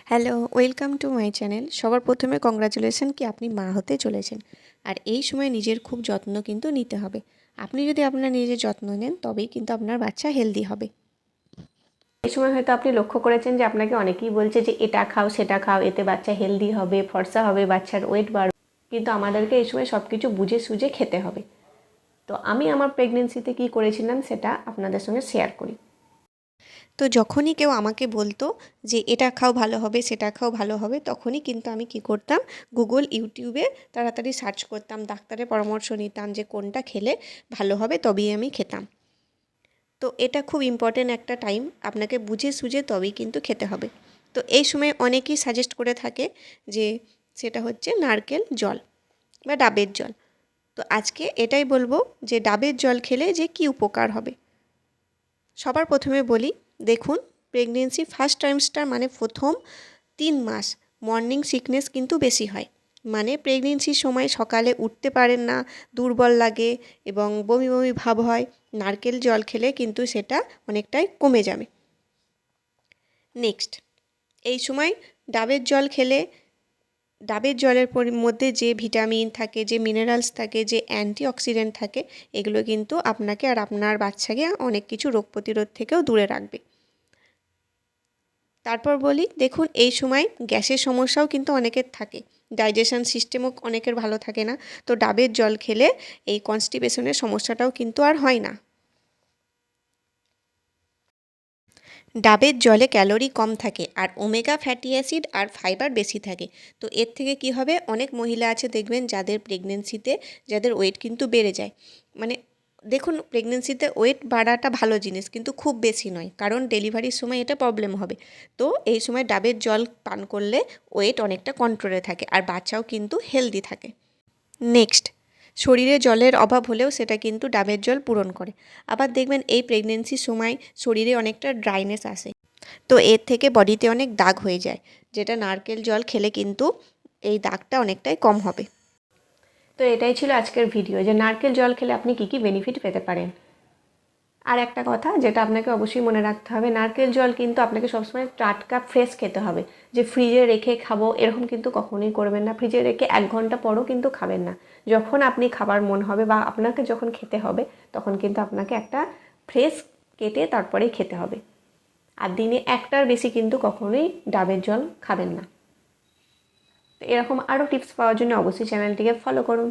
Hello, welcome to my channel. সবার প্রথমে congratulation কি আপনি মা হতে চলেছেন। আর এই সময় নিজের খুব যত্ন কিন্তু নিতে হবে। আপনি যদি আপনার নিজের যত্ন নেন তবেই কিন্তু আপনার বাচ্চা হেলদি হবে। এই সময় হয়তো আপনি লক্ষ্য করেছেন যে আপনাকে অনেকেই বলছে যে এটা খাও সেটা খাও, এতে বাচ্চা হেলদি হবে, ফর্সা হবে, বাচ্চার ওয়েট বাড়বে। কিন্তু আমাদেরকে এই সময় সব কিছু বুঝে সুঝে খেতে হবে। তো আমি আমার প্রেগনেন্সিতে কী করেছিলাম সেটা আপনাদের সঙ্গে শেয়ার করি। তো যখনই কেউ আমাকে বলতো যে এটা খাও ভালো হবে, সেটা খাও ভালো হবে, তখনই কিন্তু আমি কি করতাম, গুগল, ইউটিউবে তাড়াতাড়ি সার্চ করতাম, ডাক্তারের পরামর্শ নিতাম যে কোনটা খেলে ভালো হবে, তবেই আমি খেতাম। তো এটা খুব ইম্পর্ট্যান্ট একটা টাইম, আপনাকে বুঝে সুঝে তবেই কিন্তু খেতে হবে। তো এই সময় অনেকেই সাজেস্ট করে থাকে যে সেটা হচ্ছে নারকেল জল বা ডাবের জল। তো আজকে এটাই বলবো যে ডাবের জল খেলে যে কী উপকার হবে। সবার প্রথমে বলি, দেখুন, প্রেগনেন্সি ফার্স্ট ট্রাইমস্টার মানে প্রথম 3 মাস মর্নিং সিকনেস কিন্তু বেশি হয়। মানে প্রেগনেন্সির সময় সকালে উঠতে পারেন না, দুর্বল লাগে এবং বমি বমি ভাব হয়। নারকেল জল খেলে কিন্তু সেটা অনেকটাই কমে যাবে। নেক্সট, এই সময় ডাবের জল খেলে ডাবের জলের মধ্যে যে ভিটামিন থাকে, যে মিনারেলস থাকে, যে অ্যান্টিঅক্সিডেন্ট থাকে, এগুলো কিন্তু আপনাকে আর আপনার বাচ্চাকে অনেক কিছু রোগ প্রতিরোধ থেকেও দূরে রাখবে। তারপর বলি, দেখুন, এই সময় গ্যাসের সমস্যাও কিন্তু অনেকের থাকে, ডাইজেশন সিস্টেমও অনেকের ভালো থাকে না। তো ডাবের জল খেলে এই কনস্টিপেশনের সমস্যাটাও কিন্তু আর হয় না। ডাবের জলে ক্যালোরি কম থাকে আর ওমেগা ফ্যাটি অ্যাসিড আর ফাইবার বেশি থাকে। তো এর থেকে কি হবে, অনেক মহিলা আছে দেখবেন যাদের প্রেগনেন্সিতে যাদের ওয়েট কিন্তু বেড়ে যায়। মানে দেখুন, প্রেগনেন্সিতে ওয়েট বাড়াটা ভালো জিনিস, কিন্তু খুব বেশি নয়, কারণ ডেলিভারির সময় এটা প্রবলেম হবে। তো এই সময় ডাবের জল পান করলে ওয়েট অনেকটা কন্ট্রোলে থাকে আর বাচ্চাও কিন্তু হেলদি থাকে। নেক্সট, শরীরে জলের অভাব হলেও সেটা কিন্তু ডাবের জল পূরণ করে। আবার দেখবেন এই প্রেগনেন্সির সময় শরীরে অনেকটা ড্রাইনেস আসে, তো এর থেকে বডিতে অনেক দাগ হয়ে যায়, যেটা নারকেল জল খেলে কিন্তু এই দাগটা অনেকটাই কম হবে। তো এটাই ছিল আজকের ভিডিও, যে নারকেল জল খেলে আপনি কী কী বেনিফিট পেতে পারেন। আর একটা কথা যেটা আপনাকে অবশ্যই মনে রাখতে হবে, নারকেল জল কিন্তু আপনাকে সবসময় টাটকা ফ্রেশ খেতে হবে। যে ফ্রিজে রেখে খাবো এরকম কিন্তু কখনোই করবেন না। ফ্রিজে রেখে 1 ঘন্টা পরও কিন্তু খাবেন না। যখন আপনি খাবার মন হবে বা আপনাকে যখন খেতে হবে, তখন কিন্তু আপনাকে একটা ফ্রেশ কেটে তারপরেই খেতে হবে। আর দিনে একটার বেশি কিন্তু কখনোই ডাবের জল খাবেন না। তো এরকম আরও টিপস পাওয়ার জন্য অবশ্যই চ্যানেলটিকে ফলো করুন।